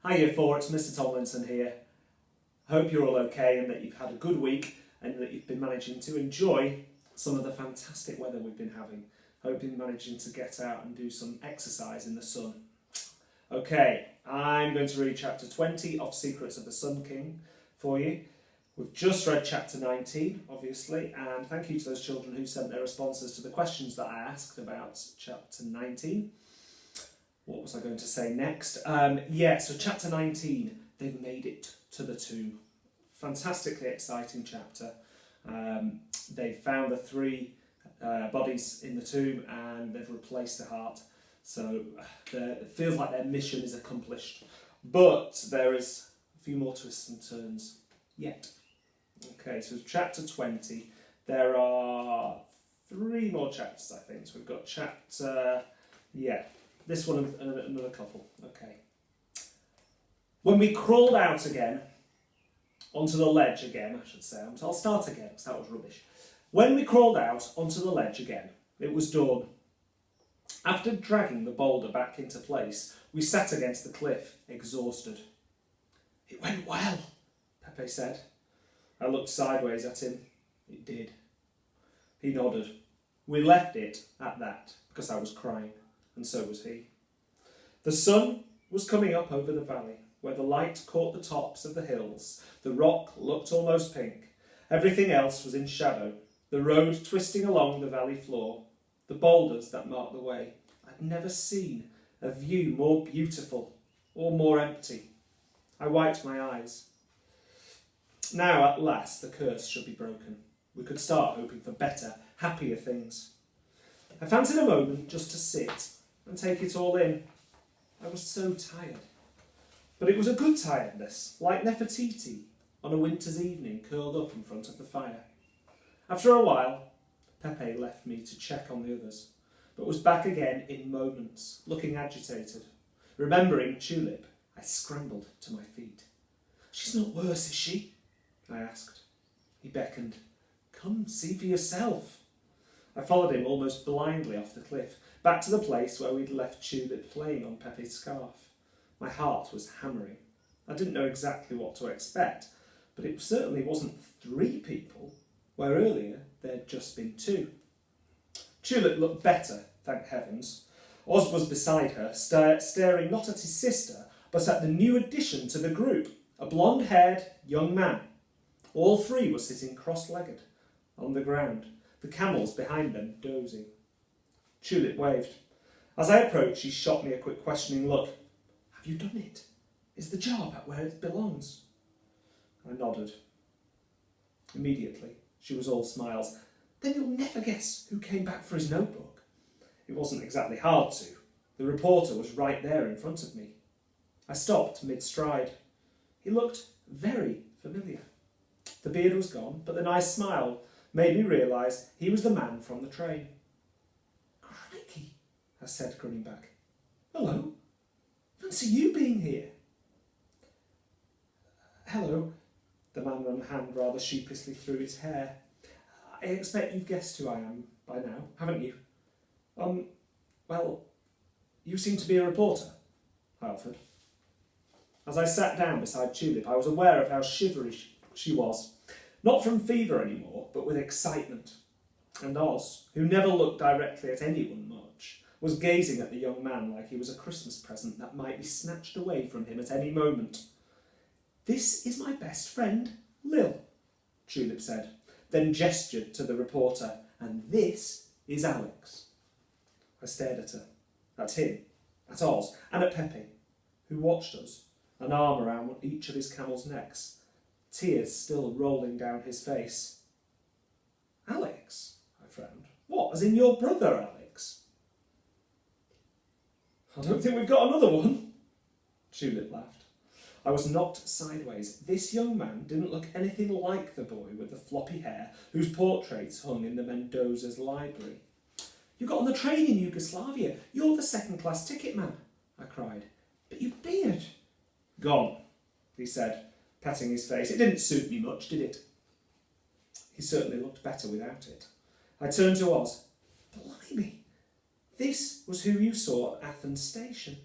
Hi Year 4, it's Mr Tomlinson here. Hope you're all okay and that you've had a good week and that you've been managing to enjoy some of the fantastic weather we've been having. Hope you're managing to get out and do some exercise in the sun. Okay, I'm going to read chapter 20 of Secrets of the Sun King for you. We've just read chapter 19, obviously, and thank you to those children who sent their responses to the questions that I asked about chapter 19. What was I going to say next? So chapter 19, they've made it to the tomb. Fantastically exciting chapter. They've found the three bodies in the tomb and they've replaced the heart. So it feels like their mission is accomplished. But there is a few more twists and turns yet. Okay, so chapter 20. There are 3 more chapters, I think. So we've got chapter... this one and another couple. Okay. When we crawled out again, onto the ledge again, I should say. I'll start again, because that was rubbish. When we crawled out onto the ledge again, it was dawn. After dragging the boulder back into place, we sat against the cliff, exhausted. "It went well," Pepe said. I looked sideways at him. It did. He nodded. We left it at that, because I was crying. And so was he. The sun was coming up over the valley, where the light caught the tops of the hills. The rock looked almost pink. Everything else was in shadow. The road twisting along the valley floor. The boulders that marked the way. I'd never seen a view more beautiful or more empty. I wiped my eyes. Now, at last, the curse should be broken. We could start hoping for better, happier things. I fancied a moment just to sit and take it all in. I was so tired. But it was a good tiredness, like Nefertiti on a winter's evening curled up in front of the fire. After a while, Pepe left me to check on the others, but was back again in moments, looking agitated. Remembering Tulip, I scrambled to my feet. "She's not worse, is she?" I asked. He beckoned. "Come, see for yourself." I followed him almost blindly off the cliff, back to the place where we'd left Tulip playing on Pepe's scarf. My heart was hammering. I didn't know exactly what to expect, but it certainly wasn't 3 people, where earlier there'd just been 2. Tulip looked better, thank heavens. Oz was beside her, staring not at his sister, but at the new addition to the group, a blonde-haired young man. All 3 were sitting cross-legged on the ground, the camels behind them dozing. Tulip waved. As I approached, she shot me a quick questioning look. "Have you done it? Is the job at where it belongs?" I nodded. Immediately, she was all smiles. "Then you'll never guess who came back for his notebook." It wasn't exactly hard to. The reporter was right there in front of me. I stopped mid-stride. He looked very familiar. The beard was gone, but the nice smile made me realise he was the man from the train. "Crikey," I said, grinning back. "Hello. Fancy you being here." "Hello." The man ran a hand rather sheepishly through his hair. "I expect you've guessed who I am by now, haven't you?" Well, you seem to be a reporter," I offered. As I sat down beside Tulip, I was aware of how shivery she was. Not from fever anymore, but with excitement. And Oz, who never looked directly at anyone much, was gazing at the young man like he was a Christmas present that might be snatched away from him at any moment. "This is my best friend, Lil," Tulip said, then gestured to the reporter, "and this is Alex." I stared at her, at him, at Oz, and at Pepe, who watched us, an arm around each of his camels' necks, tears still rolling down his face. "Alex?" I frowned. "What, as in your brother, Alex?" "I don't think we've got another one," Tulip laughed. I was knocked sideways. This young man didn't look anything like the boy with the floppy hair whose portraits hung in the Mendoza's library. "You got on the train in Yugoslavia. You're the second-class ticket man," I cried. "But your beard—" "Gone," he said, patting his face. "It didn't suit me much, did it?" He certainly looked better without it. I turned to Oz. "Blimey, this was who you saw at Athens Station."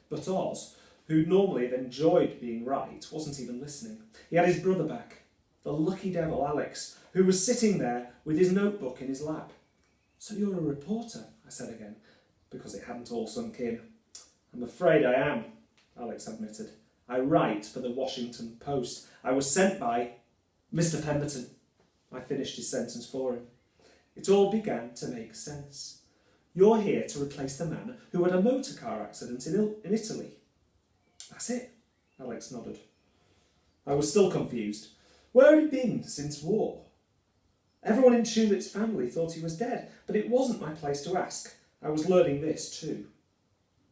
But Oz, who normally had enjoyed being right, wasn't even listening. He had his brother back, the lucky devil Alex, who was sitting there with his notebook in his lap. "So you're a reporter?" I said again, because it hadn't all sunk in. "I'm afraid I am," Alex admitted. "I write for the Washington Post. I was sent by Mr. Pemberton." I finished his sentence for him. It all began to make sense. "You're here to replace the man who had a motor car accident in Italy." "That's it," Alex nodded. I was still confused. Where had he been since war? Everyone in Tulip's family thought he was dead, but it wasn't my place to ask. I was learning this too.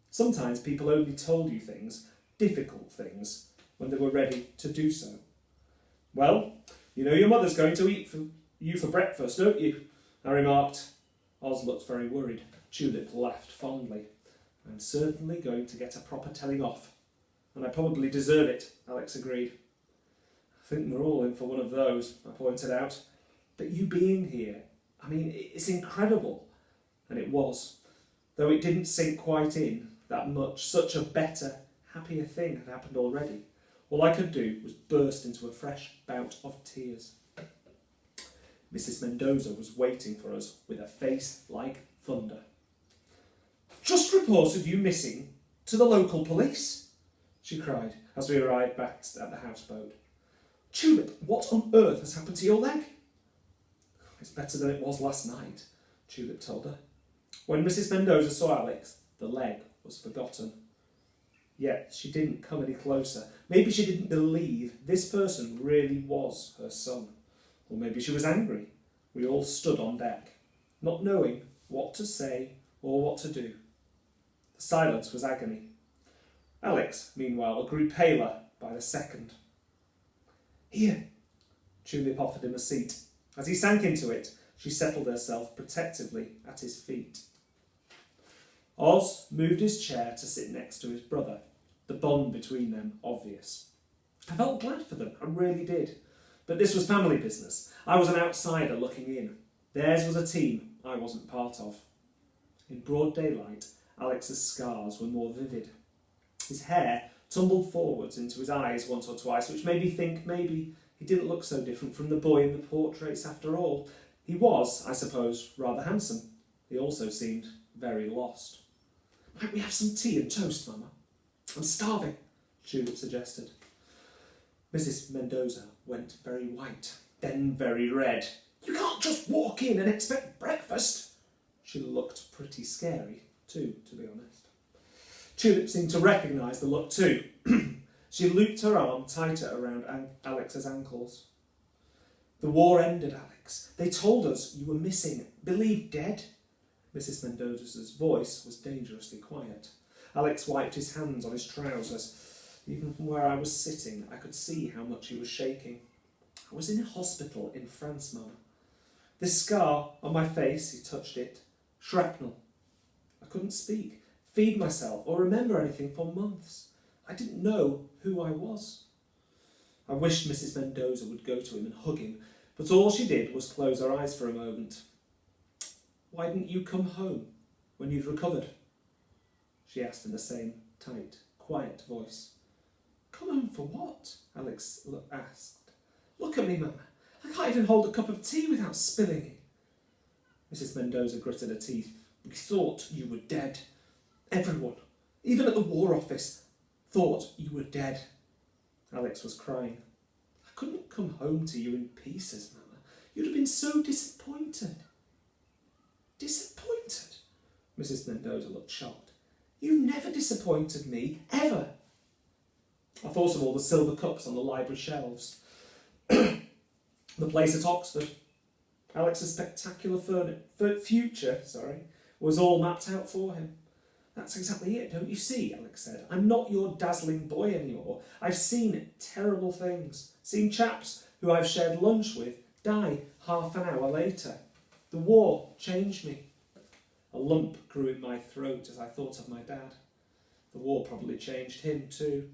Sometimes people only told you things, difficult things, when they were ready to do so. "Well, you know your mother's going to eat you for breakfast, don't you?" I remarked. Oz looked very worried. Tulip laughed fondly. "I'm certainly going to get a proper telling off. And I probably deserve it," Alex agreed. "I think we're all in for one of those," I pointed out. "But you being here, it's incredible." And it was. Though it didn't sink quite in that much, such a better, happier thing had happened already. All I could do was burst into a fresh bout of tears. Mrs. Mendoza was waiting for us with a face like thunder. "I've just reported you missing to the local police," she cried as we arrived back at the houseboat. "Tulip, what on earth has happened to your leg?" "It's better than it was last night," Tulip told her. When Mrs. Mendoza saw Alex, the leg was forgotten. Yet she didn't come any closer. Maybe she didn't believe this person really was her son. Or maybe she was angry. We all stood on deck, not knowing what to say or what to do. The silence was agony. Alex, meanwhile, grew paler by the second. "Here," Tulip offered him a seat. As he sank into it, she settled herself protectively at his feet. Oz moved his chair to sit next to his brother, the bond between them obvious. I felt glad for them, I really did. But this was family business. I was an outsider looking in. Theirs was a team I wasn't part of. In broad daylight, Alex's scars were more vivid. His hair tumbled forwards into his eyes once or twice, which made me think maybe he didn't look so different from the boy in the portraits after all. He was, I suppose, rather handsome. He also seemed very lost. "Might we have some tea and toast, Mama? I'm starving," Tulip suggested. Mrs. Mendoza went very white, then very red. "You can't just walk in and expect breakfast." She looked pretty scary too, to be honest. Tulip seemed to recognise the look too. She looped her arm tighter around Alex's ankles. "The war ended, Alex. They told us you were missing, believed dead." Mrs. Mendoza's voice was dangerously quiet. Alex wiped his hands on his trousers. Even from where I was sitting, I could see how much he was shaking. "I was in a hospital in France, Mum. This scar on my face," he touched it, "shrapnel. I couldn't speak, feed myself, or remember anything for months. I didn't know who I was." I wished Mrs. Mendoza would go to him and hug him, but all she did was close her eyes for a moment. "Why didn't you come home when you'd recovered?" she asked in the same tight, quiet voice. "Come home for what?" Alex asked. "Look at me, Mama. I can't even hold a cup of tea without spilling it." Mrs. Mendoza gritted her teeth. "We thought you were dead. Everyone, even at the War Office, thought you were dead." Alex was crying. "I couldn't come home to you in pieces, Mama. You'd have been so disappointed." "Disappointed?" Mrs. Mendoza looked shocked. "You've never disappointed me, ever." I thought of all the silver cups on the library shelves. The place at Oxford. Alex's spectacular future was all mapped out for him. "That's exactly it, don't you see?" Alex said. "I'm not your dazzling boy anymore. I've seen terrible things. Seen chaps who I've shared lunch with die half an hour later. The war changed me." A lump grew in my throat as I thought of my dad. The war probably changed him too,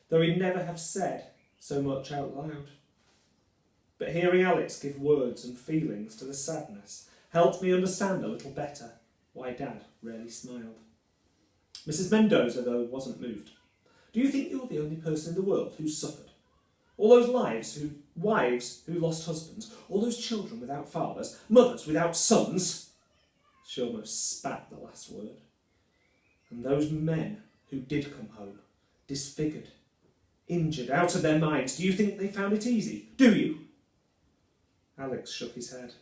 though he'd never have said so much out loud. But hearing Alex give words and feelings to the sadness helped me understand a little better why Dad rarely smiled. Mrs. Mendoza, though, wasn't moved. Do you think you're the only person in the world who's suffered? All those wives who lost husbands, all those children without fathers, mothers without sons. She almost spat the last word. And those men who did come home, disfigured, injured, out of their minds, do you think they found it easy? Do you? Alex shook his head.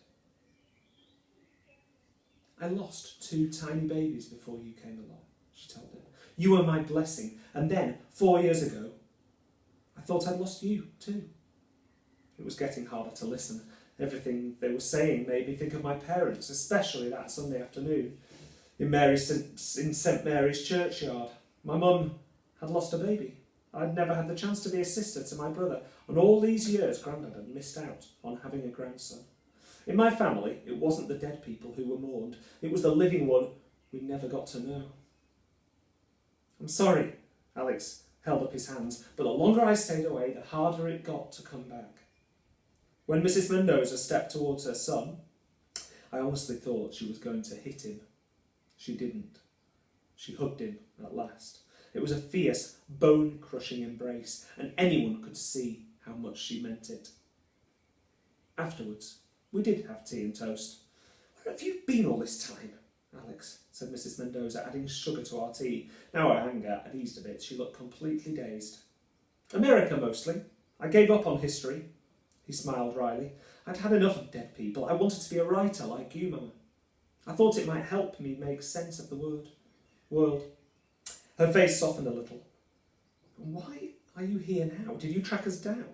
I lost 2 tiny babies before you came along, she told him. You were my blessing. And then, 4 years ago, I thought I'd lost you too. It was getting harder to listen. Everything they were saying made me think of my parents, especially that Sunday afternoon in St Mary's churchyard. My mum had lost a baby. I'd never had the chance to be a sister to my brother, and all these years Grandad had missed out on having a grandson. In my family, it wasn't the dead people who were mourned, it was the living one we never got to know. I'm sorry, Alex held up his hands, but the longer I stayed away, the harder it got to come back. When Mrs. Mendoza stepped towards her son, I honestly thought she was going to hit him. She didn't. She hugged him at last. It was a fierce, bone-crushing embrace, and anyone could see how much she meant it. Afterwards, we did have tea and toast. Where have you been all this time, Alex? Said Mrs. Mendoza, adding sugar to our tea. Now her anger had eased a bit, she looked completely dazed. America, mostly. I gave up on history. He smiled wryly. I'd had enough of dead people. I wanted to be a writer like you, Mama. I thought it might help me make sense of the world. Her face softened a little. Why are you here now? Did you track us down?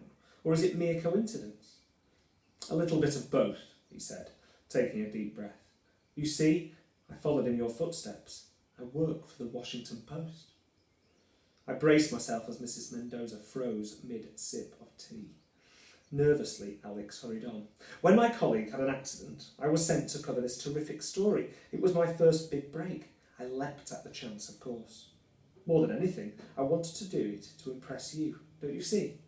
Or is it mere coincidence? A little bit of both, he said, taking a deep breath. You see, I followed in your footsteps. I work for the Washington Post. I braced myself as Mrs. Mendoza froze mid-sip of tea. Nervously, Alex hurried on. When my colleague had an accident, I was sent to cover this terrific story. It was my first big break. I leapt at the chance, of course. More than anything, I wanted to do it to impress you, don't you see?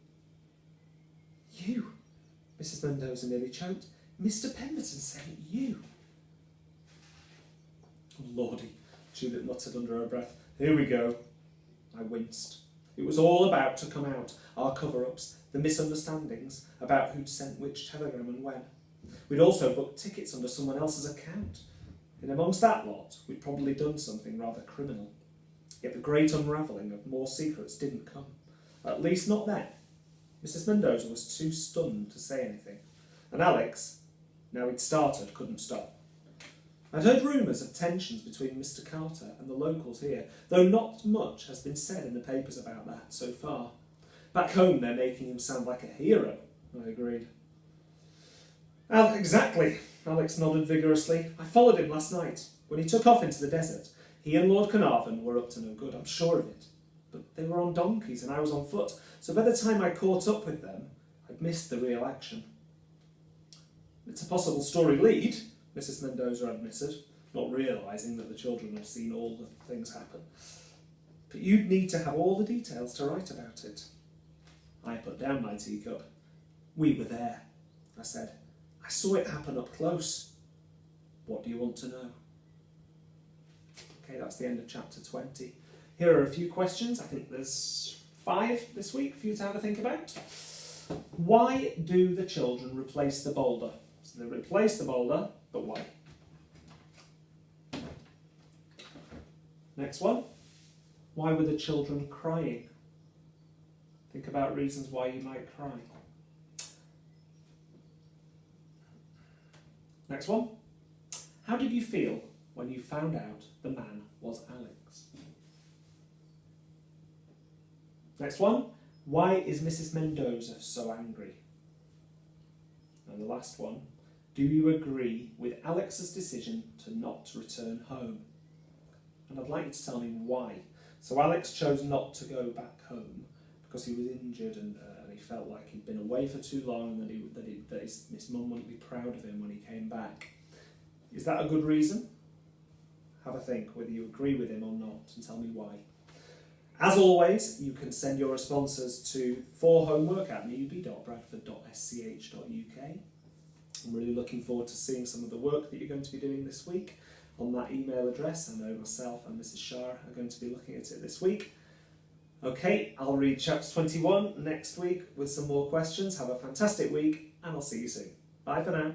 You? Mrs. Mendoza nearly choked. Mr. Pemberton sent you. Oh, Lordy, Judith muttered under her breath. Here we go. I winced. It was all about to come out, our cover-ups, the misunderstandings about who'd sent which telegram and when. We'd also booked tickets under someone else's account. And amongst that lot, we'd probably done something rather criminal. Yet the great unravelling of more secrets didn't come. At least not then. Mrs. Mendoza was too stunned to say anything. And Alex, now he'd started, couldn't stop. I'd heard rumours of tensions between Mr. Carter and the locals here, though not much has been said in the papers about that so far. Back home they're making him sound like a hero, I agreed. Exactly, Alex nodded vigorously. I followed him last night. When he took off into the desert, he and Lord Carnarvon were up to no good, I'm sure of it. But they were on donkeys and I was on foot, so by the time I caught up with them, I'd missed the real action. It's a possible story lead, Mrs. Mendoza admitted, not realising that the children had seen all the things happen. But you'd need to have all the details to write about it. I put down my teacup. We were there, I said. I saw it happen up close. What do you want to know? Okay, that's the end of chapter 20. Here are a few questions. I think there's 5 this week for you to have a think about. Why do the children replace the boulder? So they replace the boulder, but why? Next one. Why were the children crying? Think about reasons why you might cry. Next one. How did you feel when you found out the man was Alex? Next one. Why is Mrs. Mendoza so angry? And the last one. Do you agree with Alex's decision to not return home? And I'd like you to tell me why. So Alex chose not to go back home because he was injured and he felt like he'd been away for too long and that his mum wouldn't be proud of him when he came back. Is that a good reason? Have a think whether you agree with him or not and tell me why. As always, you can send your responses to forhomework@newby.bradford.sch.uk. I'm really looking forward to seeing some of the work that you're going to be doing this week on that email address. I know myself and Mrs. Shah are going to be looking at it this week. Okay, I'll read chapter 21 next week with some more questions. Have a fantastic week, and I'll see you soon. Bye for now.